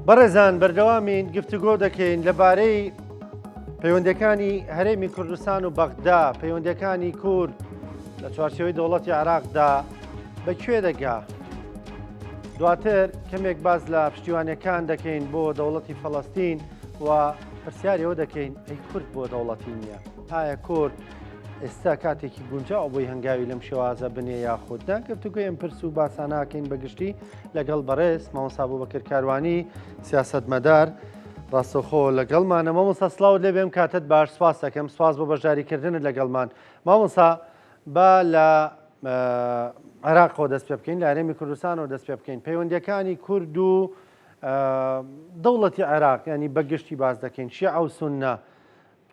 بەڕێزان بەردەوامین گفتوگۆ دەکەین لەبارەی پەیوەندەکانی هەرێمی کوردستان و بەغدا پەیوەندەکانی کورد لە چوارچێوەی دەوڵەتی عێراقدا بەکوێ دەگا. دواتر کەمێک باز لە پشتیوانەکان دەکەین بۆ دەوڵەتی فەڵەستین و پرسیارەوە دەکەین ئەی کورد بۆ دەوڵەتی نییە. ئایا کورد ئێستا کاتێکی گونجاو بۆی هەنگاوی لەم شێوازە بنێ یاخودنا؟ گفتوگۆی ئەم پرس و باساناکەین بەگشتی لەگەڵ بەڕێز مامۆستا بوبەکر کاروانی سیاسەتمەدار ڕاستەوخۆ لەگەڵمانە. مامۆستا سڵاوت لێ بێم، کاتت باش، سپاس دەکەم، سپاس بۆ بەشداریکردنت لەگەڵمان. مامۆستا با لە عێراقەوە دەست پێ بکەین، لە هەرێمی کوردستانەوە دەست پێ بکەین. پەیوەندیەکانی کورد و دەوڵەتی عێراق ینی بەگشتی باز دەکەین، شیعە و سوننە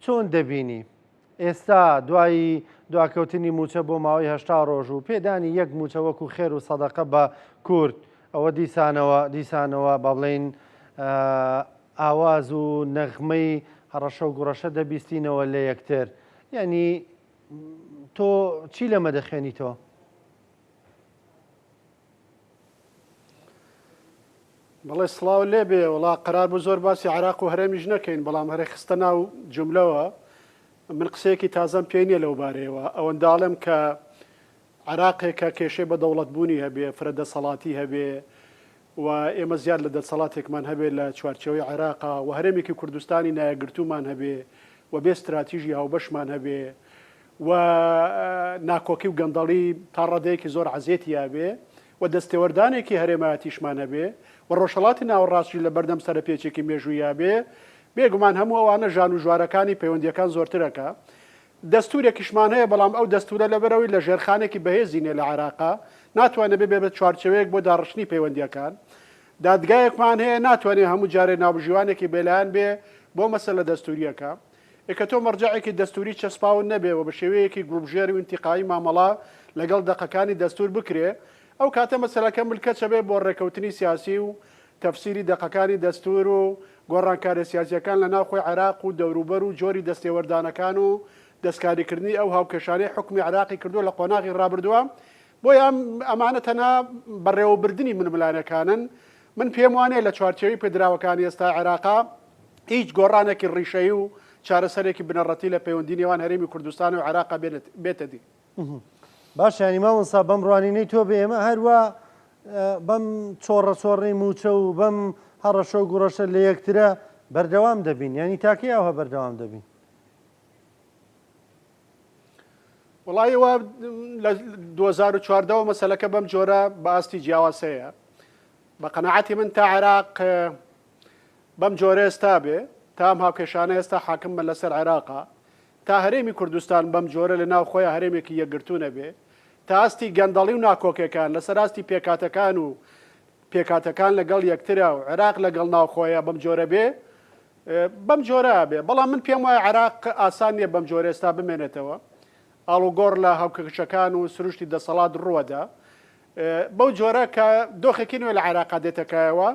چۆن دەبینی؟ ئێستا دوایی دواکەوتنی موچە بۆ ماوەی 80 ڕۆژ و پێدانی یەک موچە وەکو خێر و سەدەقە بە کورد، ئەوە دیسانەوە با بڵێن ئاواز و نەغمەی هەڕەشە و گوڕەشە دەبیستینەوە لە یەکتر. یعنی تۆ چی لەمە دەخوێنیتەوە؟ بەڵێ سڵاو لێ بێ، وڵا قەرار بوو زۆر باسی عێراق و هەرێمیش نەکەین، بەڵام هەرێ خستە ناو جوملەوە من قسەیەکی تازەم پێی نییە لەو بارەیەوە. ئەوەنداڵم کە عێراقێکە کێشەی بە دەوڵەتبوونی هەبێ، فرەدەسەڵاتی هەبێ و ئێمە زیاد لە دەسەڵاتێکمان هەبێ لە چوارچەوەی عێراقا و هەرێمێکی کوردستانی نایەگرتومان هەبێ و بێ استراتیژی هاوبەشمان هەبێ و ناکۆکی و گەندەڵی تا ڕادەیەکی زۆر عەزیەتی هەبێ و دەستێوەردانێکی هەرێمایەتیشمان هەبێ و ڕۆژهەڵاتی ناوەڕاستی لە بەردەم سەرپێچێکی مێژووی هەبێ. بێگومان هەموو ئەوانە ژان و ژوارەکانی پەیوەندیەکان زۆرترەکە. دەستورێکیشمان هەیە، بەڵام ئەو دەستورە لەبەرەوەی لە ژێرخانێکی بەهێزینێ لە عێراقا ناتوانێت ببێ بە چوارچەوەیەک بۆ داڕشتنی پەیوەندیەکان. دادگایەکمان هەیە، ناتوانێت هەموو جارێ ناوبژیوانێکی بێلایەن بێ بۆ مەسەلە دەستوریەکە. ئێکە تۆ مەرجەعێکی دەستوری چەسپاون نەبێەوە بە شێوەیەکی گروپژێری و ئینتیقایی مامەڵا لەگەڵ دەقەکانی دەستور بکرێ، ئەو کاتە مەسەلەکە ملکەچە بێ بۆ ڕێکەوتنی سیاسی و تەفسیری دەقەکانی دەستور و گۆڕانکارە سیاسیەکان لە ناوخۆی عێراق و دەوروبەر و جۆری دەستێوەردانەکان و دەستکاریکردنی ئەو هاوکێشانەی حکومی عێراقی کردووە لە قۆناغی ڕابردووە. بۆیە ئەمانە تەنها بەڕێوەبردننی منملانەکانن. من پێم وانەیە لە چوارچێوی پێدراوەکانی ئێستا عێراقا هیچ گۆڕانێکی ڕیشەیی و چارەسەرێکی بنەڕەتی لە پەیوەندی نێوان هەرێمی کوردستان و عێراقا بێتە دی. باش، ینی مامۆستا بەم ڕوانینەی تۆ بێ ئێمە هەروە بەم چۆڕەچۆڕی موچە و بەم هەڕەشە و گوڕەشە لە یەکترە بەردەوام دەبین، ینی تاکەی ئەوە بەردەوام دەبین؟ وڵایەوە لە 2014 مەسەلەکە بەم جۆرە بە ئاستی جیاواسەیە. بە قەنەعەتی من تا عێراق بەم جۆرە ئێستا بێ، تا ئەم هاوکێشانە ئێستا حاکمە لەسەر عێراقا، تا هەرێمی کوردستان بەم جۆرە لە ناو خۆیان هەرێمێکی یەکگرتوونە بێ، تا ئاستی گەندەڵی و ناکۆکەکان لەسەر ئاستی پێکاتەکان و پێکاتەکان لەگەڵ یەکترە و عێراق لەگەڵ ناوخۆیە بەم جۆرە بێ، بەم جۆرە بێ. بەڵام من پێم وایە عێراق ئاسان نییە بەم جۆرە ئێستا بمێنێتەوە. ئاڵوگۆڕ لە هاوکێشەکان و سروشتی دەسەڵات ڕووەدا بەو جۆرە کە دۆخێکی نوێ لە عێراقا دێتەکایەوە.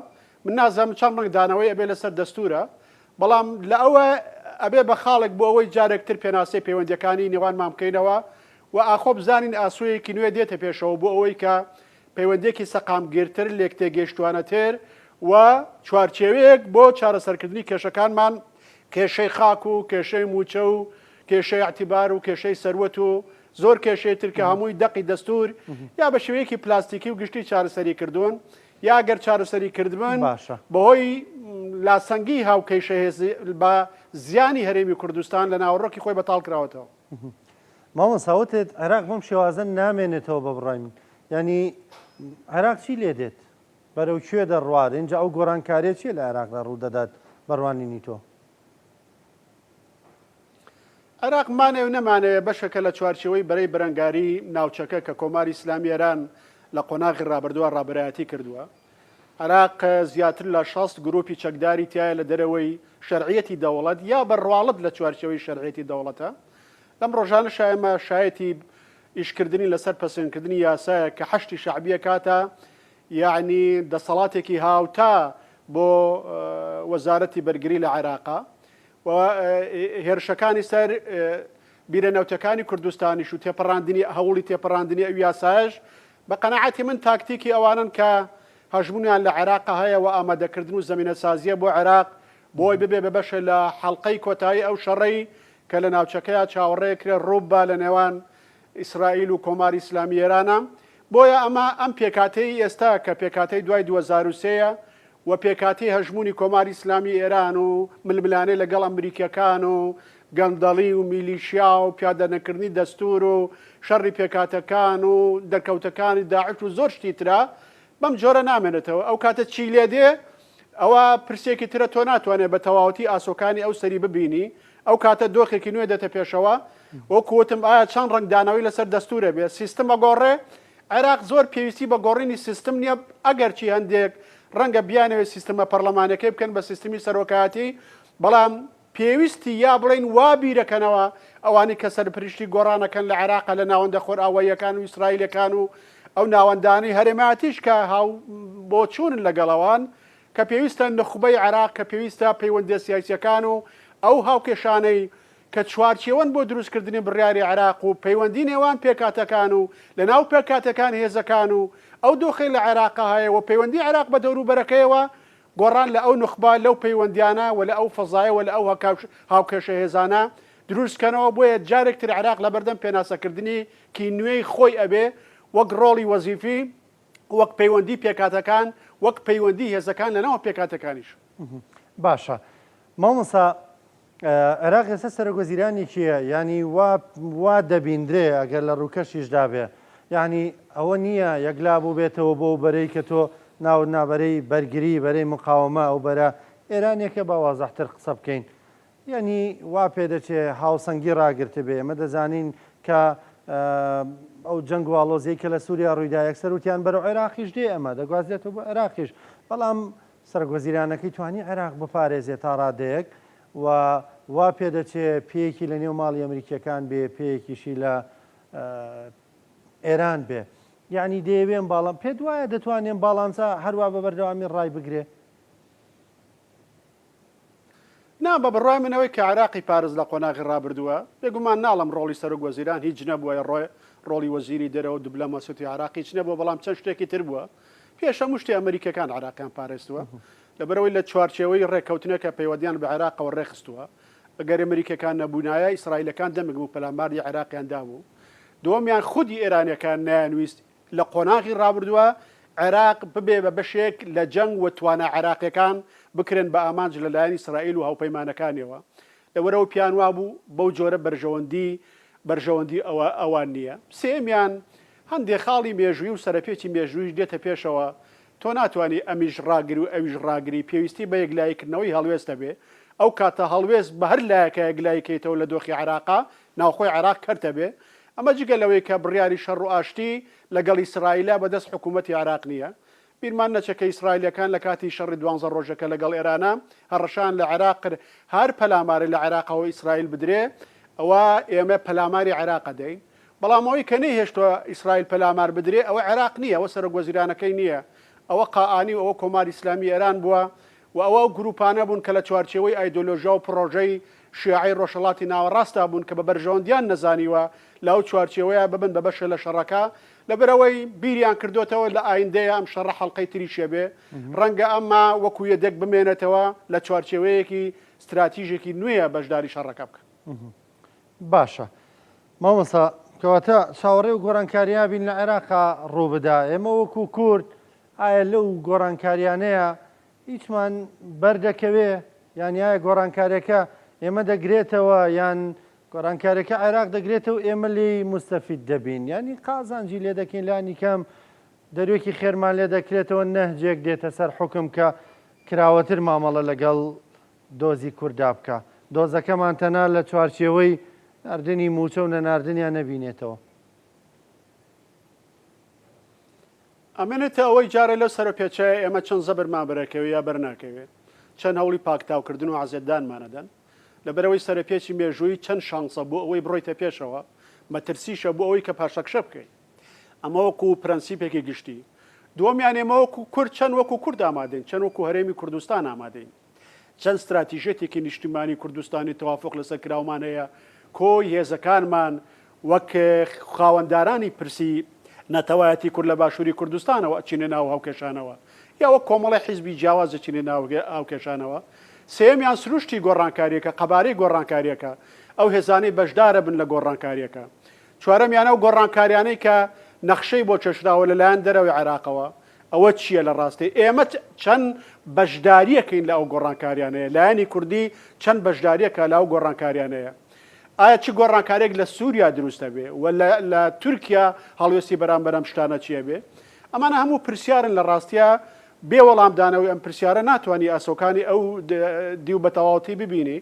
من نازانم چەند ڕنگ دانەوەی ئەبێ لەسەر دەستورە، بەڵام لە ئەوە ئەبێ بە خاڵێک بۆ ئەوەی جارێکتر پێناسەی پەیوەندیەکانی نێوانمان بکەینەوە و ئاخۆ بزانین ئاسوویەکی نوێ دێتە پێشەوە بۆ ئەوەی کە پەیوەندێکی سەقامگیرتر لێک تێگەیشتوانەتر و چوارچێوەیەک بۆ چارەسەرکردنی کێشەکانمان، کێشەی خاک و کێشەی موچە و کێشەی اعتیبار و کێشەی سەروەت و زۆر کێشەی تر کە هەمووی دەقی دەستور یا بە شێوەیەکی پلاستیکی و گشتی چارەسەری کردوون یا گەر چارەسەری کردبن بەهۆی لاسەنگی هاوکێشە بە زیانی هەرێمی کوردستان لە ناوەڕۆکی خۆی بەتاڵ کراوەتەوە. مامۆستا عێراق بەم شێوازە نامێنێتەوە بە بڕای من، ینی عێراق چی لێ دێت؟ بەرەو کوێ دەڕوات؟ اینجا ئەو گۆڕانکاریە چیە لە عێراقدا ڕوو دەدات بەڕوانینی تۆ؟ عێراق مانێ و نەمانەوێت بەشەکە لە چوارچەوەی بەرەی بەرەنگاری ناوچەکە کە کۆماری ئیسلامی ئێران لە قۆناغی ڕابردووە ڕابەرایەتی کردووە. عێراق زیاتر لە 60 گروپی چەکداری تایە لە دەرەوەی شەرعیەتی دەوڵەت یا بەڕواڵەت لە چوارچەوەی شەرعیەتی دەوڵەتە. لەم ڕۆژانە ئێمە شایەتی ئیشکردنی لەسەر پەسەندکردنی یاسایە کە حەشتی شەعبیە کاتە، یعنی دەسەڵاتێکی هاوتا بۆ وەزارەتی بەرگری لە عێراقا و هێرشەکانی سەر بیرەنەوتەکانی کوردستانیش و تێپەڕاندنی هەوڵی تێپەڕاندنی ئەو یاسایش بە قەنەعەتی من تاکتیکی ئەوانن کە هەژمونیان لە عێراق هەیە و ئامادەکردن و زمینە سازیە بۆ عێراق بۆی ببێ بە بەشە لە حەڵقەی کۆتایی ئەو شەڕەی کە لە ناوچەکەیە چاوەڕێکرێ ڕووبا لە نێوان ئیسرائیل و کۆماری ئیسلامی ئێرانە بۆیە ئەمە ئەم پێکاتەی ئێستا کە پێکاتەی دوای 2023 و پێکاتی هەژمونی کۆماری ئیسلامی ئێران و ململانەی لەگەڵ ئەمریکیەکان و گەندەڵی و میلیشیا و پیادەنەکردنی دەستور و شەڕی پێکاتەکان و دەرکەوتەکانی داعش و زۆر شتی ترا بەم جۆرە نامێنێتەوە ئەو کاتە چی لێ دێ ئەوە پرسێکی ترە تۆ ناتوانێت بە تەواوەتی ئاسۆکانی ئەو سەری ببینی ئەو کاتە دۆخێکی نوێ دێتە پێشەوە وەکوتم ئایا چەند ڕنگدانەوەی لەسەر دەستورە بێت سیستەمە گۆڕێ عێراق زۆر پێویستی بە گۆڕینی سیستم نییە ئەگەرچی هەندێک ڕەنگە بیانەوێت سیستەمە پەرلەمانەکەی بکەن بە سیستمی سەرۆکاتی بەڵام پێویستی یا بڵین وا بیرەکەنەوە ئەوانی کە سەرپشتی گۆڕانەکەن لە عێراق لە ناوەندە خۆرئاواییەکان و ئیسرائیلەکان و ئەو ناوەندانی هەرێماتیش کە هاو بۆ چوونن لەگەڵەوان کە پێویستە نخبەی عێراق کە پێویستە پەیوەندی سیاسیەکان و ئەو هاوکێشانەی کە چوارچێوەن بۆ دروستکردنی بڕیاری عێراق و پەیوەندی نێوان پێکاتەکان و لە ناو پێکاتەکان هێزەکان و ئەو دۆخی لە عێراق هەیە و پەیوەندی عێراق بە دەوروبەرەکەیەوە گۆڕان لە ئەو نخبە لەو پەیوەندیانە و لە ئەو فەزایە و لە ئەو هاوکێشە هێزانە دروستکەنەوە بۆیە جارێکتر عێراق لە بەردەم پێناسەکردنی کی نوێی خۆی ئەبێ وەک ڕۆڵی وەزیفی وەک پەیوەندی پێکاتەکان وەک پەیوەندی هێزەکان لە ناو پێکاتەکانیش باشە مامۆستا عێراق ئێستا سەرۆکوەزیرانی کیە ینی وا دەبیندرێ ئەگەر لە ڕووکەشیشدا بێ یعنی ئەوە نییە یەکلا بوو بێتەوە بۆ بەرەی کە تۆ ناو نابەرەی بەرگری بەرەی مقاومە ئەو بەرە ئێرانێکە بە وازەحتر قسە بکەین یعنی وا پێدەچێ هاوسەنگی ڕاگرتە بێ ئەمە دەزانین کە ئەو جەنگ واڵۆزیی کە لە سووریا ڕوویدا یەکسەر وتیان بەرەو عێراقیش دێ ئەمە دەگوازێتەوە بۆ عێراقیش بەڵام سەرۆکوەزیرانەکەی توانی عێراق بپارێزێت تا ڕادەیەک و وا پێدەچێ پێیەکی لە نێو ماڵی ئەمریکیەکان بێ پێیەکیشی لە ئێران بێ یعنی دەیەوێن باڵام پێ وایە دەتوانێن باڵانسا هەروە بە بەردەوامی ڕای بگرێ نا بە بڕای منەوەی کە عێراقی پارێز لە قۆناغی ڕابردووە بێگومان ناڵم ڕۆڵی سەرۆکوەزیران هیچ نەبووە ڕۆڵی وەزیری دەرەوە دیبلۆماسیەتی عێراقی هیچ نەبووە بەڵام چەند شتێکی تر بووە پێش هەموو شتی ئەمریکەکان عێراقیان پارێزتووە لەبەرەوەی لە چوارچێوەی ڕێککەوتنەکە پەیوەندیان بە عێراقەوە ڕێخستووە ئەگەر ئەمریکەکان نەبوونایە ئیسرائیلەکان دەمێک بوو پەلاماری عێراقیان دابوو دووەمیان خودی ئێرانیەکان نایانویست لە قۆناغی ڕابردووە عێراق ببێ بە بەشێک لە جەنگ و توانە عێراقیەکان بکرێن بە ئامانج لەلایەن ئیسرائیل و هاوپەیمانەکانیەوە لەوەرەوە پیانوا بوو بەو جۆرە بەرژەوەندی ئەوان نییە سێمیان هەندێک خاڵی مێژووی و سەرپێکی مێژوویش دێتە پێشەوە تۆ ناتوانانی ئەمیش ڕاگری و ئەویش ڕاگری پێویستی بە یەکلایکردنەوەی هەڵوێستە بێ ئەو کاتە هەڵوێست بە هەر لایەکە یەکلایکەیتەوە لە دۆخی عێراقا ناوخۆی عێراق کەرتە بێ ئەمە جگە لەوەی کە بڕیاری شەڕ و ئاشتی لەگەڵ ئیسرائیلە بەدەست حکوومەتی عێراق نییە بیرمان نەچەکە ئیسرائیلەکان لە کاتی شەڕی 12 ڕۆژەکە لەگەڵ ئێرانە هەڕەشان لە عێراق هەر پەلاماری لە عێراقەوە ئیسرائیل بدرێ ئەوە ئێمە پەلاماری عێراق دەین بەڵام ئەوەی کە نەیهێشتووە ئیسرائیل پەلامار بدرێ ئەوە عێراق نییە ئەوە سەرۆکوەزیرانەکەی نییە ئەوە قائانی و ئەوە کۆماری ئیسلامی ئێران بووە و ئەوە گروپانە بوون کە لە چوارچێوەی ئایدۆلۆژیا و پرۆژەی شیعی ڕۆژهەڵاتی ناوەڕاستە بوون کە بە بەرژەوەندیان نەزانیوە لەو چوارچێوەیە ببن بە بەشە لە شەڕەکە لەبەرەوەی بیریان کردوتەوە لە ئایندەیە ئەم شەڕە حەڵقەی تریشێ بێ ڕەنگە ئەمما وەکو یەدێک بمێنێتەوە لە چوارچێوەیەکی استراتیژێکی نوێیە بەشداری شەڕەکە بکە باشە مامۆستا کەواتە چاوەڕێ و گۆڕانکاریان بین لە عێراقا ڕووبدا ئێمە وەکو کورد ئایا لەو گۆڕانکاریانەیە هیچمان بەردەکەوێ یان یایە گۆڕانکاریەکە ئێمە دەگرێتەوە یان گۆڕانکاریەکە عێراق دەگرێتەوە ئێمە لی مستەفید دەبین ینی قازانجی لێ دەکەین لانی کەم دەروێکی خێرمان لێ دەکرێتەوە نەهجێک دێتە سەر حکم کە کراوەتر مامەڵە لەگەڵ دۆزی کووردا بکە دۆزەکەمان تەنها لە چوارچێوەی ناردنی موچە و نەناردنیان نەبینێتەوە ئەمێنێتە ئەوەی جارە لەو سەرۆپێچەیە ئێمە چەند زەبرمان بەرەکەوێت یا بەرناکەوێت چەند هەوڵی پاکتاوکردن و عەزێتدانمانەدەن لەبەرەوەی سەرپێکی مێژووی چەند شانسە بۆ ئەوەی بڕۆیتە پێشەوە مەترسیشە بۆ ئەوەی کە پاشەکشە بکەیت ئەمە وەکو پرەنسیپێکی گشتی دووەمیان ئێمە وەکو کورد چەند وەکو کورد ئامادەین چەند وەکو هەرێمی کوردستان ئامادەین چەند استراتیژێتێکی نیشتیمانی کوردستانی تەوافق لەسەر کراومان هەیە کۆی هێزەکانمان وەک خاوەندارانی پرسی نەتەوایەتی کورد لە باشووری کوردستانەوە ئەچینە ناو هاوکێشانەوە یاوە کۆمەڵی حیزبی جیاواز دەچینە ناو هاوکێشانەوە سێمیان سروشتی گۆڕانکاریەکە قەبارەی گۆڕانکاریەکە ئەو هێزانەی بەشدارە بن لە گۆڕانکاریەکە چوارەمیانە و گۆڕانکاریانەی کە نەخشەی بۆ چێشراوە لەلایەن دەرەوەی عێراقەوە ئەوە چییە لە ڕاستی ئێمە چەند بەشداریەکەین لە ئەو گۆڕانکاریانەیە لایەنی کوردی چەند بەشداریەکە لە ئەو گۆڕانکاریانەیە ئایا چی گۆڕانکارێک لە سووریا دروستە بێ و لە تورکیا هەڵوێستی بەرامبەرم شتانە چییە بێ ئەمانە هەموو پرسیارن لە ڕاستیە بێ وەڵامدانەوەی ئەم پرسیارە ناتوانانی ئاسۆکانی ئەو دیو بە تەواوەتی ببینی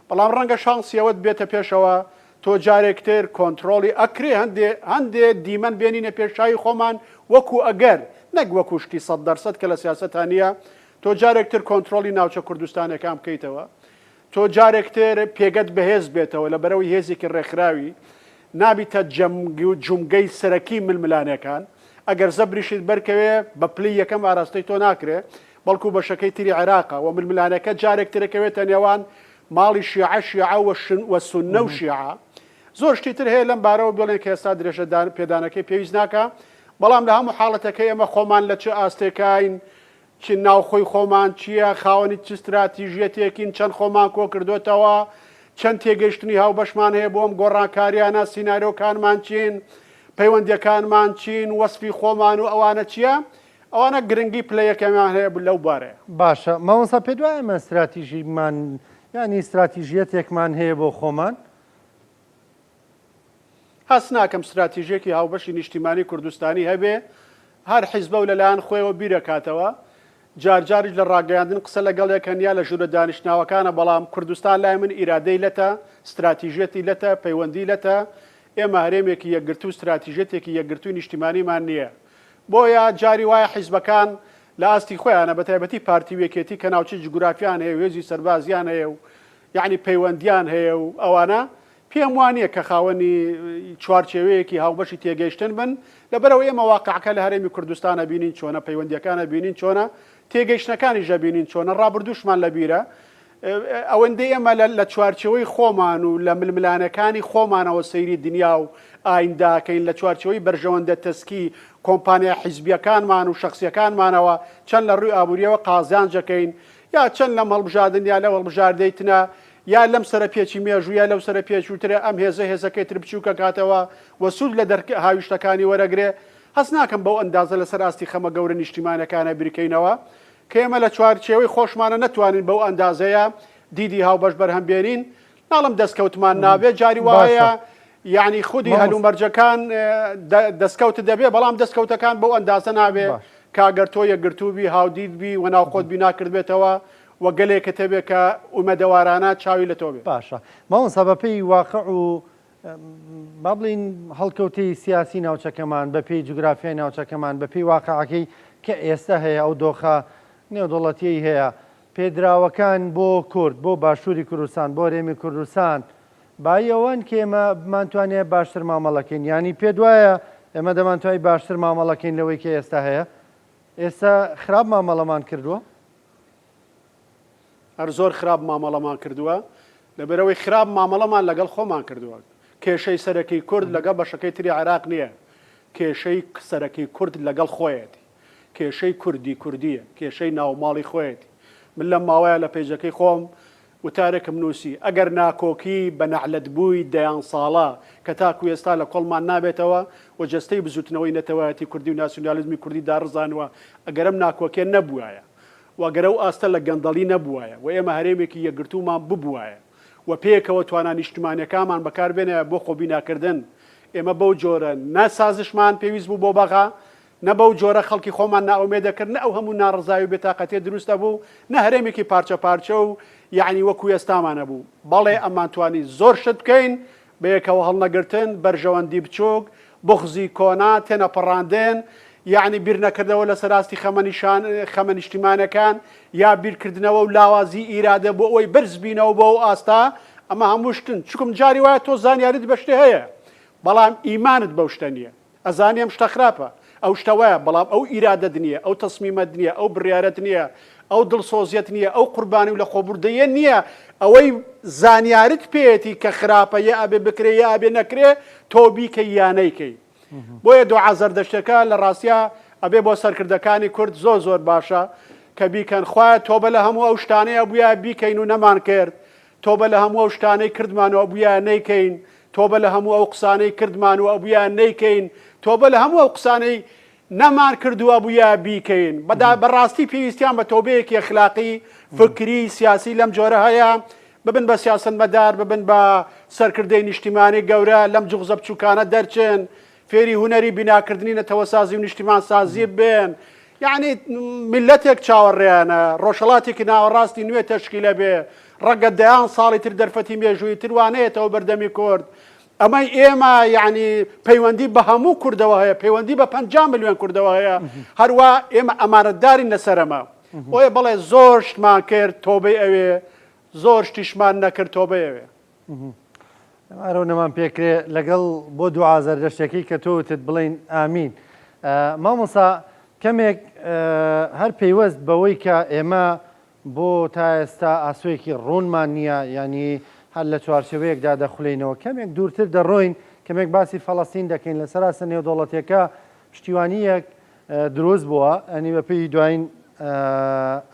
بەڵام ڕەنگە شانسیەوەت بێتە پێشەوە تۆ جارێکتر کۆنتترۆلی ئەکرێ هەندێ دیمەن بێنینە پێشایی خۆمان وەکو ئەگەر نەک وەکو شتی 100% کە لە سیاستانە تۆ جارێکتر کۆنتترۆلی ناوچە کوردستانەکان بکەیتەوە تۆ جارێکتر پێگەت بەهێز بێتەوە لە بەرەوەی هێزێکی ڕێکخراوی نابیتە جومگەی سەرەکی ململانەکان ئەگەر زەبریشت بەرکەوێ بە پلی یەکەم ئاراستەی تۆ ناکرێ بەڵکو بەشەکەی تری عێراقا و ململانەکە جارێکترەکەوێتە نێوان ماڵی شیعە و سونە و شیعە زۆر شتی تر هەیە لەم بارەوە بڵێن کە ئێستا درێژە پێدانەکەی پێویست ناکە بەڵام لە هەموو حاڵەتەکەی ئەمە خۆمان لە چه ئاستێکین چ ناوخۆی خۆمان چییە خاوەنی چ استراتیژیەتێکین چەند خۆمان کۆ کردوێتەوە چەند تێگەیشتنی هاوبەشمان هەیە بۆم گۆڕانکاریانە سیناریۆکانمان چین پەیوەندیەکانمان چین وەسفی خۆمان و ئەوانە چییە؟ ئەوانە گرنگی پلەیەکەمان هەیە لەو بارەیە باشە ماوەسا پێ دوای ئەمە استراتیژیمان ینی استراتیژیەتێکمان هەیە بۆ خۆمان هەست ناکەم استراتیژیەکی هاوبەشی نیشتیمانی کوردستانی هەبێ هەر حیزبە و لەلایەن خۆیەوە بیرەکاتەوە جارجاریش لە ڕاگەیاندن قسە لەگەڵ یەکەنیا لە ژوورە دانیشتناوەکانە بەڵام کوردستان لای من ئیرادەی لەتە استراتیژیەتی لەتە پەیوەندی لەتە ئێمە هەرێمێکی یەکگرتو استراتیژیەتێکی یەکگرتووی نیشتیمانیمان نییە بۆیە جاری وایە حیزبەکان لە ئاستی خۆیانە بە تایبەتی پارتی وێکێتی کە ناوچە جگورافیان هەیە وێزی سەربازیان هەیە و یعنی پەیوەندیان هەیە و ئەوانە پێم وانە کە خاوەنی چوارچێوەیەکی هاوبەشی تێگەیشتن بن لەبەرەوە ئێمە واقعەکە لە هەرێمی کوردستانە بینین چۆنە پەیوەندیەکانە بینین چۆنە تێگەیشتەکانی ژەبینین چۆنە ڕابردوشمان لە بیرە ئەوەندەی ئێمە لە چوارچەوەی خۆمان و لە ململانەکانی خۆمانەوە سەیری دنیا و ئاینداکەین لە چوارچەوەی بەرژەوەندە تەسکی کۆمپانیا حیزبیەکانمان و شخصیەکانمانەوە چەند لە ڕووی ئابوووریەوە قازانجەکەین یا چەند لە هەڵبژاردن یا لە هەڵبژاردەیتنە یا لەم سەر پێچی مێژوو یا لەو سەر پێچووترە ئەم هێزەکەی تر بچووکە کاتەوە وەسوود لە هاویشتەکانی وەرەگرێ هەست ناکەم بەو ئەندازە لەسەر ئاستی خەمە گەورە نیشتیمانەکانە بریکەینەوە کە ئێمە لە چوارچێوەی خۆشمانە نەتوانین بەو ئەندازەیە دیدی هاوبەش بەرهەمبێنین ناڵم دەستکەوتمان نابێت جاری وایە یعنی خودی هەلومەرجەکان دەستکەوت دەبێ بەڵام دەستکەوتەکان بەو ئەندازە نابێ کاگەر تۆ یەکگرتووبی هاودیدبی و ناوخۆت بی ناکردبێتەوە و گەلێکە تەبێت کە ئومەدەوارانە چاوی لە تۆ بێت باشە ماوەسا بەپێی واقع و با بڵین هەڵکەوتی سیاسی ناوچەکەمان بەپێی جوگرافیای ناوچەکەمان بەپێی واقعەکەی کە ئێستا هەیە ئەو دۆخە نێودوڵەتیەی هەیە پێدراوەکان بۆ کورد بۆ باشووری کوردستان بۆ هەرێمی کوردستان بایەوەن کە ئێمە بمانتوانێت باشتر مامەڵەکەین ینی پێ دوایە ئێمە دەمانتوانی باشتر مامەڵەکەین لەوەی کە ئێستا هەیە ئێستا خراپ مامەڵەمان کردووە هەر زۆر خراپ مامەڵەمان کردووە لەبەرەوەی خراپ مامەڵەمان لەگەڵ خۆمان کردووە کێشەی سەرەکی کورد لەگەڵ بەشەکەی تری عێراق نییە کێشەی سەرەکی کورد لەگەڵ خۆیەتی کێشەی کوردیە کێشەی ناوماڵی خۆیەتی من لەم ماوەیە لە پێیجەکەی خۆم وتارێکم نووسی ئەگەر ناکۆکی بە نەعلەت بووی دەیان ساڵە کە تاکو ئێستا لە کۆڵمان نابێتەوە و جەستەی بزوتنەوەی نەتەوایەتی کوردی و ناسیۆنالیزمی کوردی داڕزانوە ئەگەرم ناکۆکێ نەبووایە وەگەرە و ئاستە لە گەندەڵی نەبووایە و ئێمە هەرێمێکی یەکگرتوومان ببووایە و پێکەوە توانان نیشتیمانیەکانمان بەکاربێنە بۆ خۆبیناکردن ئێمە بەو جۆرە ناسازشمان پێویست بوو بۆ بەغا نە بەو جۆرە خەڵکی خۆمان ناومێدەکرد نە ئەو هەموو ناڕزاوی بێتاقەتێ دروستە بوو نە هەرێمێکی پارچە پارچە و یعنی وەکو ئێستامانە بوو بەڵێ ئەمان توانی زۆر شت بکەین بەیەکەوە هەڵنەگرتن بەرژەوەندی بچووک بغزی کۆنا تێنەپەڕاندن یعنی بیر نەکردەوە لە سەراستی خەمە نیشتیمانەکان یا بیرکردنەوە و لاوازی ئیرادە بۆ ئەوەی بەرز بینەوە بۆ ئەو ئاستا ئەمە هەموو شتن چکم جاری وایە تۆ زانیاریت بە شتێ هەیە بەڵام ئیمانت بەو شتە نییە ئەزانیم شتە خراپە ئەو شتەوەیە بەڵام ئەو ئیرادەت نییە ئەو تەسمیمەت نییە ئەو بڕیارەت نییە ئەو دڵسۆزیەت نییە ئەو قوربانی و لە خۆبوردەیە نییە ئەوەی زانیارت پێێتی کە خراپە یا ئەبێ بکرێ یا ئەبێ نەکرێ تۆ بیکە یانەیکەی بۆیە دوعا زەردەشتەکە لە ڕاستیە ئەبێ بۆ سەرکردەکانی کورد زۆر باشە کە بیکەن خوایە تۆبە لە هەموو ئەو شتانەیە بووە بیکەین و نەمان کرد تۆبە لە هەموو ئەو شتانەی کردمانەوە بووە نەیکەین تۆبە لە هەموو ئەو قسانەی کردمانەوە بووە نەیکەین تۆبە لە هەموو ئەو قسانەی نەمان کردووە بووە بیکەین بەڕاستی پێویستیان بە تۆبەیەکی ئەخلاقی فکری سیاسی لەم جۆرە هەیە ببن بە سیاسەتمەدار ببن بە سەرکردەی نیشتیمانی گەورە لەم جوغزە بچووکانە دەرچن فێری هوەری بیناکردنی نەتەوەسازی و نیشتیمان سازی بێن یعنی میلەتێک چاوەڕێیانە ڕۆژهەڵاتێکی ناوەڕاستی نوێ تەشکیلە بێ ڕەگە دەیان ساڵی تر دەرفەتی مێژووی تروانەیەتەوە بەردەمی کورد ئەمەی ئێمە یعنی پەیوەندی بە هەموو کوردەوە هەیە پەیوەندی بە 50 ملیۆن کوردەوە هەیە هەروە ئێمە ئەمانەتدارین لەسەرەمە بۆیە بەڵێ زۆر شتمان کرد تۆبەی ئەوێ زۆر شتیشمان نەکرد تۆبەی ئەوێ ئەرەو نەمان پێکرێ لەگەڵ بۆ دوعا زەردەشتێکی کە تۆوتت بڵین ئامین مامۆستا کەمێک هەر پەیوەست بەوەی کە ئێمە بۆ تا ئێستا ئاسوەیەکی ڕوونمان نییە ینی هەر لە چوارچێوەیەکدا دەخولینەوە کەمێک دوورتر دەڕۆین کەمێک باسی فەڵەستین دەکەین لە سەراسە نێودەوڵەتیەکە پشتیوانیەک دروست بووە ئەنی بە پێی دوایین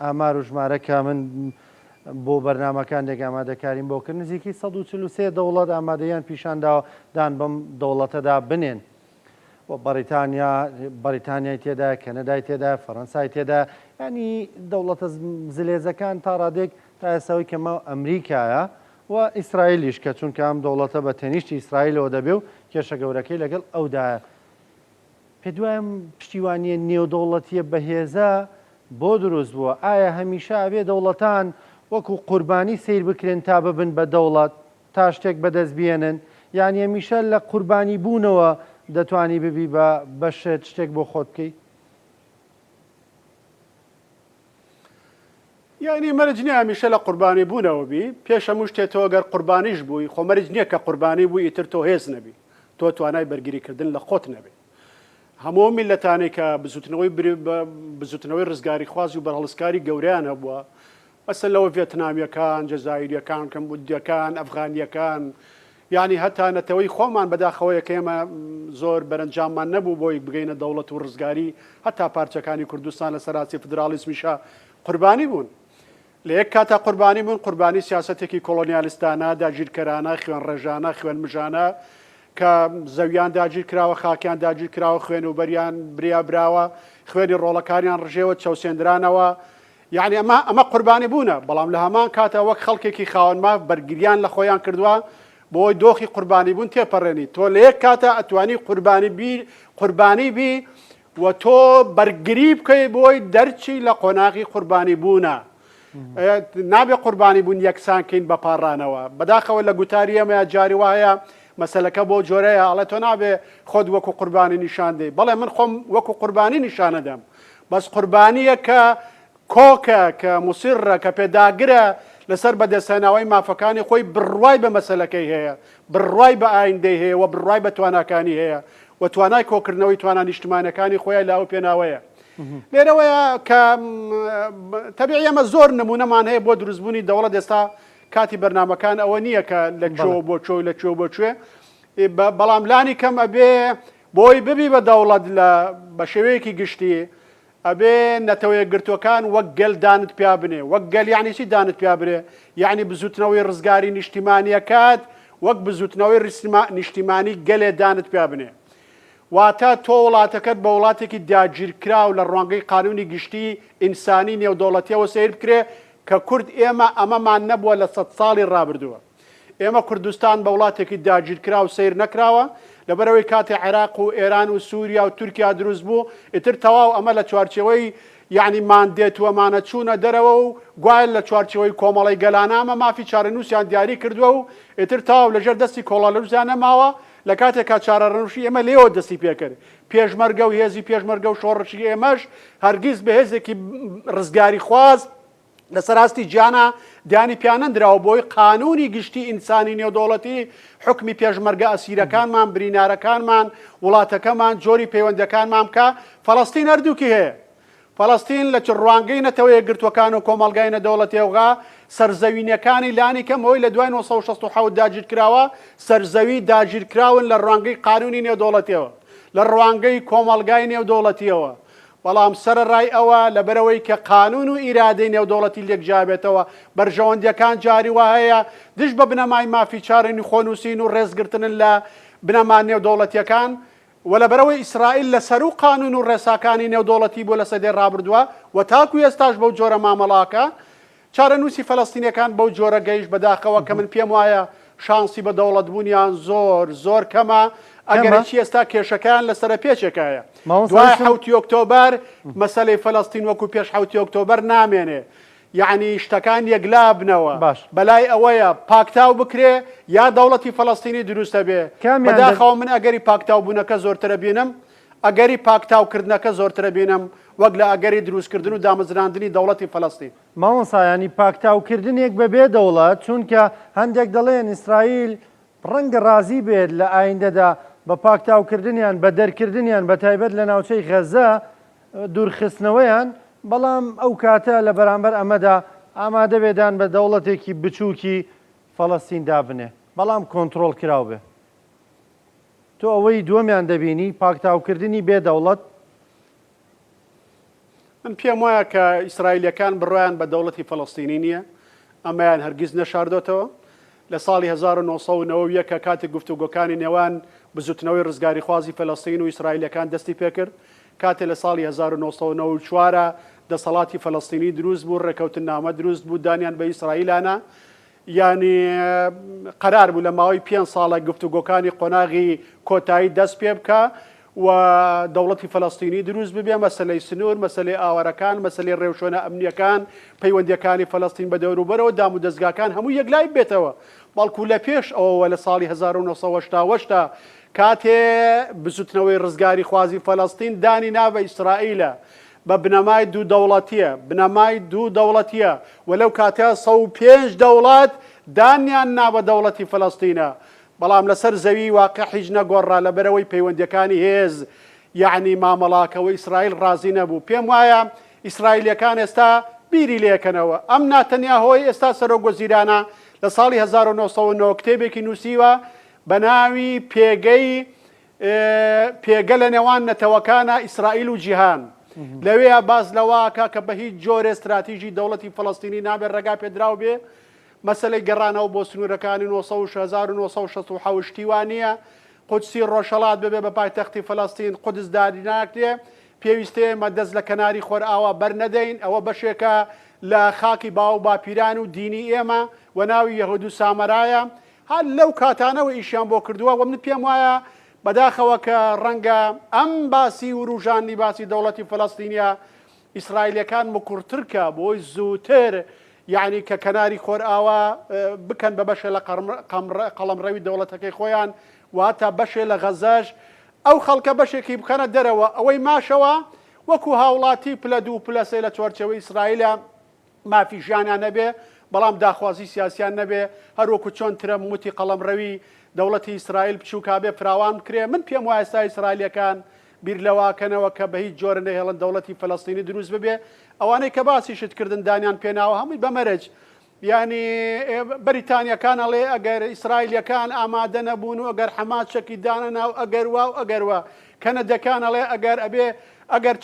ئامار و ژمارەکە من بۆ بەرنمەکان دێک ئامادەکارین بۆ کرد نزیکی 143 دەوڵەت ئامادەیان پیشانداوە دان بەم دەوڵەتەدا بنێن بۆ بەریتانیای تێدا کەنەدای تێدا فەڕەنسای تێدا ینی دەوڵەتە زلێزەکان تا ڕادێک تا ئێساوی کەمە ئەمریکایە و ئیسرائیلیش کە چونکە ئەم دەوڵەتە بە تەنیشتی ئیسرائیلەوە دەبێ و کێشە گەورەکەی لەگەڵ ئەودایە پێ دوایە پشتیوانیە نێودەوڵەتیە بەهێزە بۆ دروست بووە ئایا هەمیشە ئەبێ دەوڵەتان وەکو قوربانی سیر بکرێن تا ببن بە دەوڵەت تا شتێک بەدەست بێنن یانی هەمیشە لە قوربانی بوونەوە دەتوانی ببی بە بەشێت شتێک بۆ خۆت بکەیت یعنی مەرج نییە هەمیشە لە قوربانی بوونەوە بی پێش هەموو شتێتەوە گەر قوربانیش بووی خۆ مەرج نییە کە قوربانی بووی ئیتر تۆ هێز نەبی تۆ توانای بەرگریکردن لە خۆت نەبێت هەموو میلەتانێک کە بزوتنەوەی ڕزگاری خوازی و بەرهەڵسکاری گەوریان هەبووە ئەسەر لەوە ڤێتنامیەکان جەزایریەکان کەمبودیەکان ئەفغانیەکان یعنی هەتا نەتەوەی خۆمان بەداخەوەیە کە ئێمە زۆر بەرەنجاممان نەبوو بۆی بگەینە دەوڵەت و ڕزگاری هەتا پارچەکانی کوردستان لە سەراسی فدرالیزمیشە قوربانی بوون لە یەک کاتا قوربانی بوون قوربانی سیاسەتێکی کۆلۆنیالیستانە داگیرکەرانە خوێن ڕێژانە خوێن مژانە کە زەویان داگیر کراوە خاکیان داگیر کراوە خوێن و بەریان بریا براوە خوێنی ڕۆڵەکاریان ڕژێوە چەوسێنرانەوە یعنی ئەمە قوربانی بوونە بەڵام لە هەمان کاتە وەک خەڵکێکی خاوەنما بەرگریان لە خۆیان کردووە بۆی دۆخی قوربانی بوون تێپەڕێنی تۆ لە یەک کاتە ئەتوانی قوربانی بی و تۆ بەرگری بکەی بۆی دەرچی لە قۆناغی قوربانی بوونە نابێ قوربانی بوون یەکسانکەین بە پاڕانەوە بەداخەوە لە گوتاری ئەمە جاری وایە مەسەلەکە بۆ جۆرەیە ئەڵێ تۆ نابێ خۆت وەکو قوربانی نیشان دێ بەڵێ من خۆم وەکو قوربانی نیشانەدەم بەس قوربانیە کە کۆکە کە موسیڕە کە پێداگرە لەسەر بەدەستهێناوەی مافەکانی خۆی بڕوای بە مەسەلەکەی هەیە بڕوای بە ئایندەی هەیە و بڕوای بە تواناکانی هەیە و توانای کۆکردنەوەی توانە نیشتمانەکانی خۆیان لاو پێناوەیە لێرەوەیە کە تەبیعی ئەمە زۆر نمونەمان هەیە بۆ دروستبوونی دەوڵەت ئێستا کاتی بەرنامەکان ئەوە نییە کە لە چۆ بۆ چۆ لە چۆ بۆ کوێ بەڵام لانی کەم ئەبێ بۆی ببی بە دەوڵەت لە بە شێوەیەکی گشتی ئەبێ نەتەوەیە گرتوەکان وەک گەل دانت پیا بنێ وەک گەل یعنی چی دانت پیا برێ یعنی بزوتنەوەی ڕزگاری نیشتیمانیەکات وەک بزوتنەوەی نیشتیمانی گەلێ دانت پیا بنێ واتە تۆ وڵاتەکەت بە وڵاتێکی داگیرکراو لە ڕوانگەی قانونی گشتی ئینسانی نێودەوڵەتیەوە سیر بکرێ کە کورد ئێمە ئەمەمان نەبووە لە 100 ساڵی ڕابردووە ئێمە کوردستان بە وڵاتێکی داگیرکراو سیر نەکراوە لەبەرەوەی کاتی عێراق و ئێران و سووریا و تورکیا دروست بوو ئیتر تەواو ئەمە لە چوارچێوەی یعنی ماندێتوەمانە چوونە دەرەوە و گوایل لە چوارچێوەی کۆمەڵی گەلانە ئەمە مافی چارەنووسیان دیاری کردووە و ئیتر تەواو لەژێر دەستی کۆڵەلەوزیان نەماوە لە کاتێکا چارەڕەنووشی ئێمە لێەوە دەستی پێکرد پێشمەرگە و هێزی پێشمەرگە و شۆڕشی ئێمەش هەرگیز بە هێزێکی ڕزگاری خواز لەسەر ئاستی گیانە دیانی پیانەندراوە بۆی قانونی گشتی ئینسانی نێودەوڵەتی حکمی پێشمەرگە ئەسیرەکانمان برینارەکانمان وڵاتەکەمان جۆری پەیوەندەکانمان بکە فەڵەستین هەردووکی هەیە فەڵەستین لە ڕوانگەی نەتەوەیە گرتوەکان و کۆمەڵگای نەدەوڵەتیێوغا سەرزەوینەکانی لانی کەمەوەی لە دوای 1960 داگیرکراوە سەرزەوی داگیرکراون لە ڕوانگەی قانونی نێودەوڵەتیەوە لە ڕوانگەی کۆمەڵگای نێودەوڵەتیەوە بەڵام سەرڕای ئەوە لەبەرەوەی کە قانون و ئیرادەی نێودەوڵەتی لێکجابێتەوە بەرژەوەندیەکان جاری وایە دش بە بنەمای مافی چارەنی خۆنووسین و ڕێزگرتنن لە بنەمان نێودەوڵەتیەکان و لەبەرەوەی ئیسرائیل لەسەر و قانون و ڕێساکانی نێودەوڵەتی بۆ لە سەدەی ڕابردووە و تاکو ئێستاش بەو جۆرە مامەڵاکە چارەنووسی فەلەستینیەکان بەو جۆرە گەیشت بەداخەوە کە من پێم وایە شانسی بە دەوڵەتبوونیان زۆر کەمە ئەگەرچی ئێستا کێشەکان لەسەر پێچێکایە دوای 7 ئۆکتۆبەر مەسەلەی فەلەستین وەکو پێش 7 ئۆکتۆبەر نامێنێ یعنی شتەکان یەکلا بنەوە بەلای ئەوەیە پاکتاو بکرێ یا دەوڵەتی فەلەستینی دروستە بێ بەداخەوە من ئەگەری پاکتاو بوونەکە زۆرترە بینم ئەگەری پاکتاوکردنەکە زۆرترە بینم وەک لە ئەگەری دروستکردن و دامەزراندنی دەوڵەتی فەلەستین ماوەسایانی پاکتاوکردنێک بەبێ دەوڵەت چونکە هەندێک دەڵێن ئیسرائیل ڕەنگە ڕازی بێت لە ئایندەدا بە پاکتاوکردنیان بە دەرکردنیان بە تایبەت لە ناوچەی غەزە دوورخستنەوەیان بەڵام ئەو کاتە لە بەرامبەر ئەمەدا ئامادە بێدان بە دەوڵەتێکی بچووکی فەلەستین دابنێ بەڵام کۆنتترۆل کراو بێ تۆ ئەوەی دووەمیان دەبینی پاکتاوکردنی بێ دەوڵەت من پێم وایە کە ئیسرائیلەکان بڕیان بە دەوڵەتی فەلەستینی نییە ئەمەیان هەرگیز نەشاردۆتەوە لە ساڵی 1990 کە کاتێک گفتوگۆکانی نێوان بزوتنەوەی ڕزگاری خوازی فەلەستین و ئیسرائیلەکان دەستی پێکرد کاتێ لە ساڵی 1994 دەسەڵاتی فەلەستینی دروست بوو ڕێکەوتن نامە دروست بوو دانیان بە ئیسرائیلانە ینی قەرار بوو لە ماوەی 5 ساڵە گفتوگۆکانی قۆناغی کۆتایی دەست پێ بکە و دەوڵەتی فەلەستینی دروست ببێ مەسەلەی سنوور مەسەلەی ئاوەرەکان مەسەلەی ڕێوشۆنە ئەمنیەکان پەیوەندیەکانی فەلەستین بە دەوروبەرەوە دام و دەستگاکان هەموو یەکلای بێتەوە بەڵکو لە پێش ئەوەوە لە ساڵی 1970 کاتێ بزوتنەوەی ڕزگاری خوازی فەلەستین دانی ناوە ئیسرائیلە بە بنەمای دوو دەوڵەتیە وەلەو کاتێ 105 دەوڵەت دانیان نابە دەوڵەتی فەلەستینە بەڵام لەسەر زەوی واقع هیچ نەگۆڕا لەبەرەوەی پەیوەندیەکانی هێز یعنی مامەڵاکەوە ئیسرائیل ڕازی نەبوو پێم وایە ئیسرائیلەکان ئێستا بیری لێکەنەوە ئەم ناتەنیاهۆی ئێستا سەرۆکوەزیرانە لە ساڵی 1990 کتێبێکی نووسیوە بە ناوی پێگە لە نێوان نەتەوەکانە ئیسرائیل و جیهان لەوەیە باز لەواکە کە بە هیچ جۆرە استراتیژی دەوڵەتی فەلەستینی نابێت ڕێگا پێدراو بێ مەسەلەی گەڕانەوە بۆ سنوورەکانی 1970 وانە قودسی ڕۆژهەڵات ببێ بە پایتەختی فەلەستین قودس داری ناکرێ پێویستە ئێمە دەست لە کەناری خۆرئاوا بەرنەدەین ئەوە بەشێکە لە خاکی باو باپیران و دینی ئێمە و ناوی یەهود و سامەرایە هەر لەو کاتانەوە ئیشیان بۆ کردووە و من پێم وایە بەداخەوە کە ڕەنگە ئەم باسی و ڕوژانی باسی دەوڵەتی فەلەستینیا ئیسرائیلەکان مکوڕترکە بۆی زووتر یعنی کە کەناری خۆرئاوا بکەن بە بەشێ لە قەڵەمڕەوی دەوڵەتەکەی خۆیان واتە بەشێ لە غەزەش ئەو خەڵکە بەشێکی بکەنە دەرەوە ئەوەی ماشەوە وەکو هاوڵاتی پلە دوو پلەسێ لە چوارچەوەی ئیسرائیلە مافی ژیانیان نەبێ بەڵام داخوازی سیاسیان نەبێ هەروەکو چۆن ترەم وتی قەڵەمڕەوی دەوڵەتی ئیسرائیل بچوو کابێ فراوان بکرێ من پێم وایە ئێستا ئیسرائیلەکان بیر لەواکەنەوە کە بە هیچ جۆرە نەهێڵن دەوڵەتی فەلەستینی دروست ببێ ئەوانەی کە باسی شتکردن دانیان پێناوە هەمووی بەمەرج ینی بەریتانیەکان ئەڵێ ئەگەر ئیسرائیلەکان ئامادە نەبوون و ئەگەر حەماس شەکی دانە ناو ئەگەر وا و ئەگەروە کەنەدەکان ئەڵێ ئەگەر ئەگەر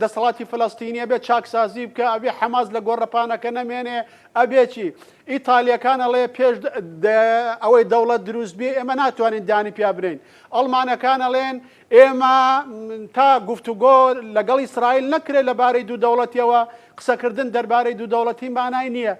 دەسەڵاتی فەلەستینیە بێت چاکسازی بکە ئەبێ حەماس لە گۆڕەپانەکە نەمێنێ ئەبێکی ئیتالیەکان ئەڵێ پێش ئەوەی دەوڵەت دروست بێ ئێمە ناتوانین دانی پیا برین ئەڵمانەکان ئەڵێن ئێمە تا گفتوگۆ لەگەڵ ئیسرائیل نەکرێت لەبارەی دوو دەوڵەتیەوە قسەکردن دەربارەی دوو دەوڵەتی مانای نییە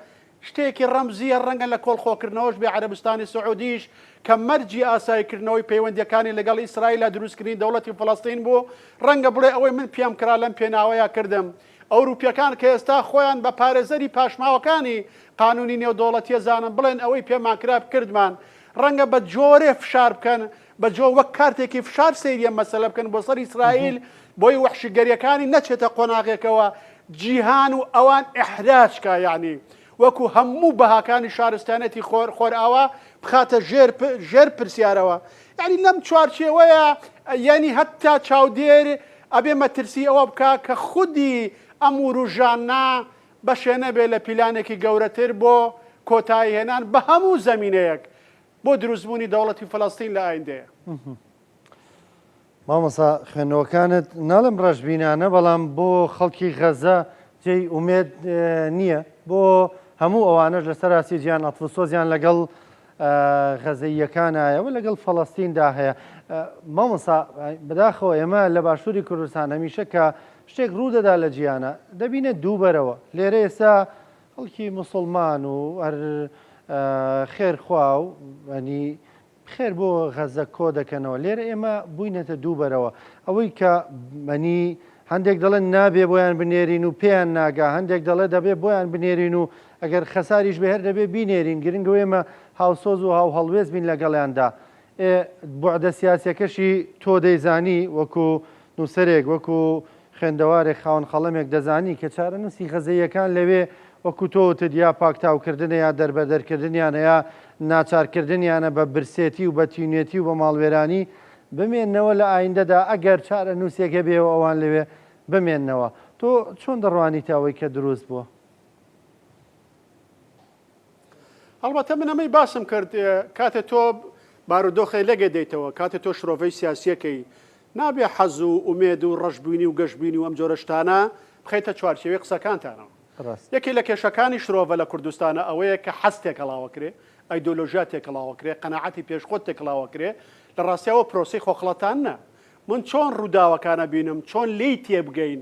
شتێکی ڕەمزیە ڕەنگە لە کۆڵخۆکردنەوەش بێ عەرەبستانی سعودیش کە مەرجی ئاساییکردنەوەی پەیوەندیەکانی لەگەڵ ئیسرائیلە دروستکردنی دەوڵەتی فەلەستین بوو ڕەنگە بڵێ ئەوەی من پێم کرا لەم پێناوەیە کردم ئەوروپیەکان کە ئێستا خۆیان بە پارێزەری پاشماوەکانی قانونی نێودەوڵەتیە زانن بڵێن ئەوەی پێمان کرا کردمان ڕەنگە بە جۆرێ فشار بکەن بە جۆ وەک کارتێکی فشار سەیریە مەسەلە بکەن بۆ سەر ئیسرائیل بۆی وەحشیگەریەکانی نەچێتە قۆناغێکەوە جیهان و ئەوان ئیحراجکە یعنی وەکو هەموو بەهاکانی شارستانەتی خۆرئاوا بخاتە ژێر پرسیارەوە یعنی لەم چوارچێوەیە یعنی هەتا چاودێر ئەبێ مەترسی ئەوە بکە کە خودی ئەم وروژانە بەشێنە بێ لە پیلانێکی گەورەتر بۆ کۆتایی هێنان بە هەموو زەمینەیەک بۆ دروستبوونی دەوڵەتی فەلەستین لە ئایندەیە مامۆستا خوێندنەوەکانت ناڵم ڕەشبینانە بەڵام بۆ خەڵکی غەزە جێی ئومێد نییە بۆ هەموو ئەوانش لەسەر راسی گیان ئەتڵسۆزیان لەگەڵ غەزەییەکانایە و لەگەڵ فەڵەستیندا هەیە. مامۆستا بەداخەوە ئێمە لە باشووری کوردستان هەمیشە کە شتێک ڕوودەدا لە جیانە دەبینێت دووبەرەوە لێرە ئێستا خەڵکی موسڵمان و هەر خێرخوا و ینی خێر بۆ غەزە کۆ دەکەنەوە لێرە ئێمە بووینەتە دووبەرەوە ئەوەی کە مەنی هەندێک دەڵێن نابێ بۆیان بنێرین و پێیان ناگا هەندێک دەڵێ دەبێ بۆیان بنێرین و ئەگەر خەساریش بە هەر دەبێ بینێرین گرنگ ئێمە هاوسۆز و هاو هەڵوێز بین لەگەڵیاندا بوعدە سیاسەکەشی تۆ دەیزانی وەکو نووسەرێک وەکو خوێندەوارێک خاوەن خەڵەمێک دەزانی کە چارەنووسی غەزەییەکان لەوێ وەکو تۆتت یا پاکتاوکردنە یا دەربەدەرکردنیانە یا ناچارکردنیانە بە برسێتی و بە تینێتی و بە ماڵوێرانی بمێننەوە لە ئایندەدا ئەگەر چارە نووسێکە بێەوە ئەوان لەوێ بمێننەوە. تۆ چۆن دەڕوانیت ئەوەی کە دروست بووە؟ هەڵبەتە من ئەمەی باسم کرد کاتێ تۆ بارودۆخی لەگە دەیتەوە کاتێ تۆ شرۆڤەی سیاسیەکەی نابێ حەز و ئومێد و ڕەشببوونی و گەشتبوونی و ئەم جۆرەشتانە بخەیتە چوارچێوەی قسەکانتانەوە. یەکی لە کێشەکانی شرۆڤە لە کوردستانە ئەوەیە کە حەز تێکەڵاوەکرێ ئایدۆلۆژیا تێکەڵاوەکرێ قەنەعەتی پێشخۆت تێکەڵاوەکرێ لە ڕاستیەوە پرۆسی خۆخڵەتان نە. من چۆن ڕووداوەکانە بینم چۆن لی تێبگەین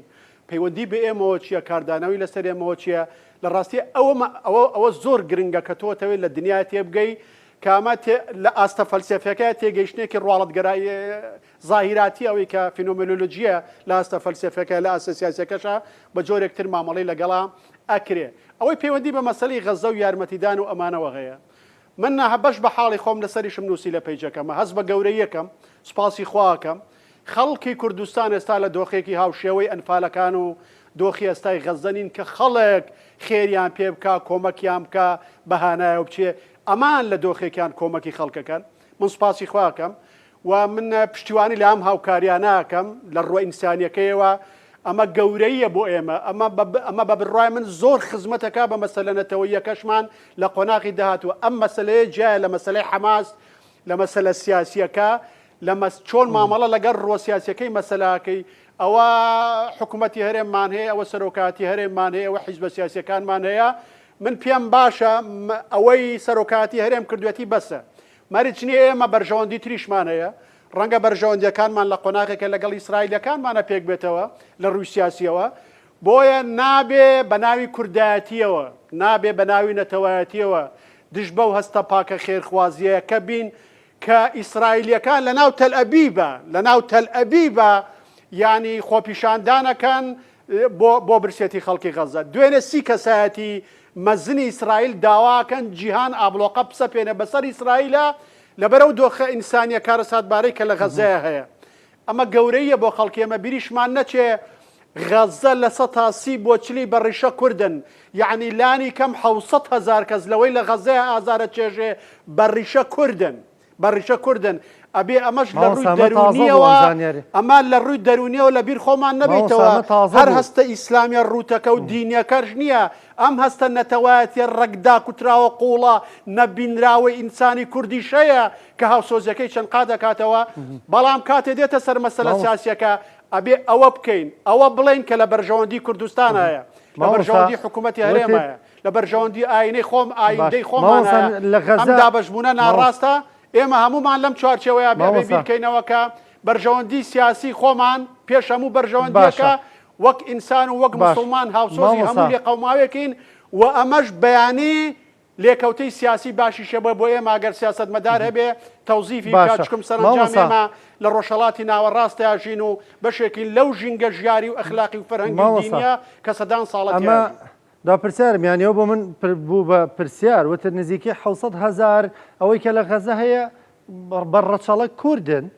پەیوەندی بە ئێمەوە چییە کاردانەوەی لەسەر ئێمەوە چییە لە ڕاستی ئەوە زۆر گرنگە کە تۆتەوێت لە دنیا تێبگەی کامە لە ئاستە فەلسفەکە تێگەیشتێکی ڕواڵەتگەرایی زاهیراتی ئەوەی کە فینۆمێنۆلۆژیە لە ئاستە فەلسفەکە لە ئاستە سیاسەکەشە بە جۆرێکتر مامەڵەی لەگەڵا ئەکرێ. ئەوەی پەیوەندی بە مەسەلەی غەزە و یارمەتیدان و ئەمانەوە هەیە. من بەش بە حاڵی خۆم لەسەریشم نووسی لە پەیجەکەمە هەست بە گەورەی یەکەم سوپاسی خواکەم خەڵکی کوردستان ئێستا لە دۆخێکی هاوشێوەی ئەنفالەکان و دۆخی ئێستای غەزەنین کە خەڵک خێریان پێ بکە کۆمەکیان بکە بەهانایە و بچێ ئەمان لە دۆخێکیان کۆمەکی خەڵکەکان من سوپاسی خواکەم و من پشتیوانی لە ئەم هاوکاریاناکەم لە ڕۆ ئینسانیەکەیەوە ئەمە گەورەیە بۆ ئێمە ئەمە بە بڕای من زۆر خزمەتەکە بە مەسەلەنەتەوەیەکەشمان لە قۆناغی داهاتوە ئەم مەسلەیە جایە لە مەسلەی حەماس لە مەسەلە سیاسیەکە لە چۆن مامەڵە لەگەر ڕۆ سیاسیەکەی مەسەلاکەی ئەوە حکوومەتی هەرێممان هەیە ئەوە سەرۆکاتی هەرێممان هەیە ئەوە حیزبە سیاسیەکانمان هەیە من پێم باشە ئەوەی سەرۆکاتی هەرێم کردوێتی بەسە مەریچنی ئێمە بەرژەوەندی تریشمان هەیە ڕەنگە بەرژەوەندیەکانمان لە قۆناغێکە لەگەڵ ئیسرائیلەکانمانە پێک بێتەوە لە ڕووی سیاسیەوە بۆیە نابێ بە ناوی کوردایەتیەوە نابێ بە ناوی نەتەوایەتیەوە دش بەو هەستە پاکە خێرخوازیەیە کە بین کە ئیسرائیلیەکان لە ناو تەل ئەبیبە ینی خۆپیشاندانەکان بۆ برسێتی خەڵکی غەزە دوێنێ سی کەسایەتی مەزنی ئیسرائیل داواکەن جیهان ئابلۆقە پسە پێنە بەسەر ئیسرائیلە لەبەرەو دۆخە ئینسانیە کارەساتبارەی کە لە غەزەیە هەیە ئەمە گەورەیە بۆ خەڵکی ئەمە بیریشمان نەچێ غەزە لە 130 بۆ 40 بەڕیشە کوردن یعنی لانی کەم 700,000 کەس لەوەی لە غەزەیە ئازارە چێژێ بەڕیشە کوردن ئەبێ ئەمەش لە ڕووی دەرونیەوە ئەمە لە ڕووی دەرونیەوە لە بیر خۆمان نەبێتەوە هەر هەستە ئیسلامیە ڕوتەکە و دینیەکەش نییە ئەم هەستە نەتەوایەتی ڕەگدا کوتراوە قوڵە نەبینراوەی ئینسانی کوردیشەیە کە هاوسۆزیەکەی چەند قا دەکاتەوە بەڵام کاتێ دێتە سەر مەسەلە سیاسیەکە ئەبێ ئەوە بکەین ئەوە بڵێن کە لە بەرژەوەندی کوردستان هەیە لە بەرژەوەندی حکوومەتی هەرێمایە لە بەرژەوەندی ئاینەی خۆم ئایندەی خۆمان ئەم دابەشبوونە ناڕاستە ئێمە هەمومان لەم چوارچێوەیە بێ بیرکەینەوە کە بەرژەوەندی سیاسی خۆمان پێش هەموو بەرژەوەندیەکە وەک ئینسان و وەک مسلمان هاوسۆزی هەموو لێ قەوماوێکین و ئەمەش بەیانی لێکەوتەی سیاسی باشیشە بۆ ئێمە ئەگەر سیاسەتمەدار هەبێ تەوزیفی کاچکم سەرنجام ئێمە لە ڕۆژهەڵاتی ناوەڕاستەیە ژین و بەشێکی لەو ژینگە ژیاری و ئەخلاقی و فەرهەنگی دینیە کە سەدان ساڵەتی داپرسیارم یانیەوە بۆ من بوو بە پرسیار وتر نزیکی 700,000 ئەوەی کە لە غەزە هەیە بەڕەچەڵە کوردن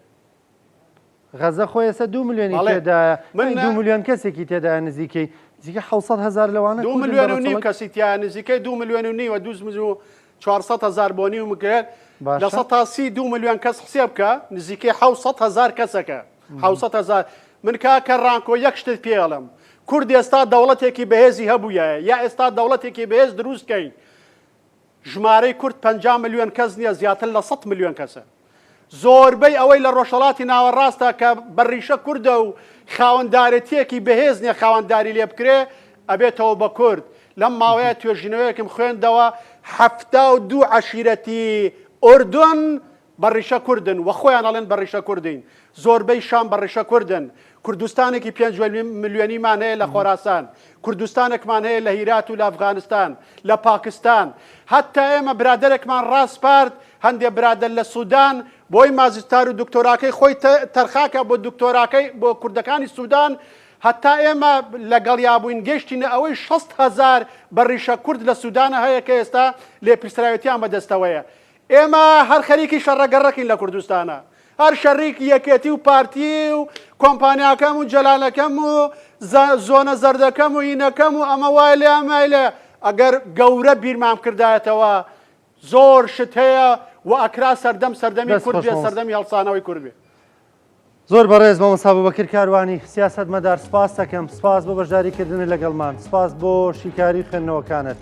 غەزە خۆی ئێستا 2 ملیۆنی تێدایە 2 ملیۆن کەسێکی تێدایە نزیکەی 700,000 لەوانە 2 ملیۆن و نیم کەسی تیا نزیکەی 2 ملیۆن و نیوە 400,000 بۆ نیو مکرێت لە 130 ملیۆن کەس حسێ بکە نزیکەی 700,000 کەسەکە 700,000 من کاکە ڕانکۆ یەک شتت پێڵم کورد ئێستا دەوڵەتێکی بەهێزی هەبوویە یا ئێستا دەوڵەتێکی بەهێز دروستکەین ژمارەی کورد 50 ملیۆن کەس نییە زیاتر لە 100 ملیۆن کەسە زۆربەی ئەوەی لە ڕۆژهەڵاتی ناوەڕاستە کە بەڕیشە کووردە و خاوەندارەتیەکی بەهێز نیە خاوەنداری لێ بکرێ ئەبێتەوە بە کورد لەم ماوەیە توێژینەوەیەکم خوێندەوە 72 عەشیرەتی ئوردون بەڕیشە کوردن و خۆیان ئەڵێن بەڕیشە کوردین زۆربەی شام بەڕیشە کوردن کوردستانێکی 5 ملیۆنیمان هەیە لە خۆراسان کوردستانێکمان هەیە لە هیرات و لە ئەفغانستان لە پاکستان هەتا ئێمە برادەرێکمان ڕاستپارت هەندێک برادر لە سوودان بۆی مازستار و دکتۆراکەی خۆی تەرخاکە بۆ دکتۆراکەی بۆ کوردەکانی سوودان هەتا ئێمە لەگەڵ یابووین گەشتینە ئەوەی 6,000 بەڕیشە کورد لە سوودانە هەیە کە ئێستا لێپرسراوەتیان بەدەستەوەیە ئێمە هەر خەریکی شەڕەگەڕەکین لە کوردستانە هەر شەریک یەکێتی و پارتی و کۆمپانیاکەم و جەلالەکەم و زۆنە زەردەکەم و هینەکەم و ئەمە وای لێ ئەمای لێ ئەگەر گەورە بیرمام کردایەتەوە زۆر شت هەیە و ئەکرا سەردەمی کورد بێ سەردەمی هەڵسانەوەی کورد بێ زۆر بەڕێز مامۆستا بوبەکر کاروانی سیاسەتمەدار سپاس دەکەم سپاس بۆ بەشداریکردن لەگەڵمان سپاس بۆ شیکاری خوێندنەوەکانت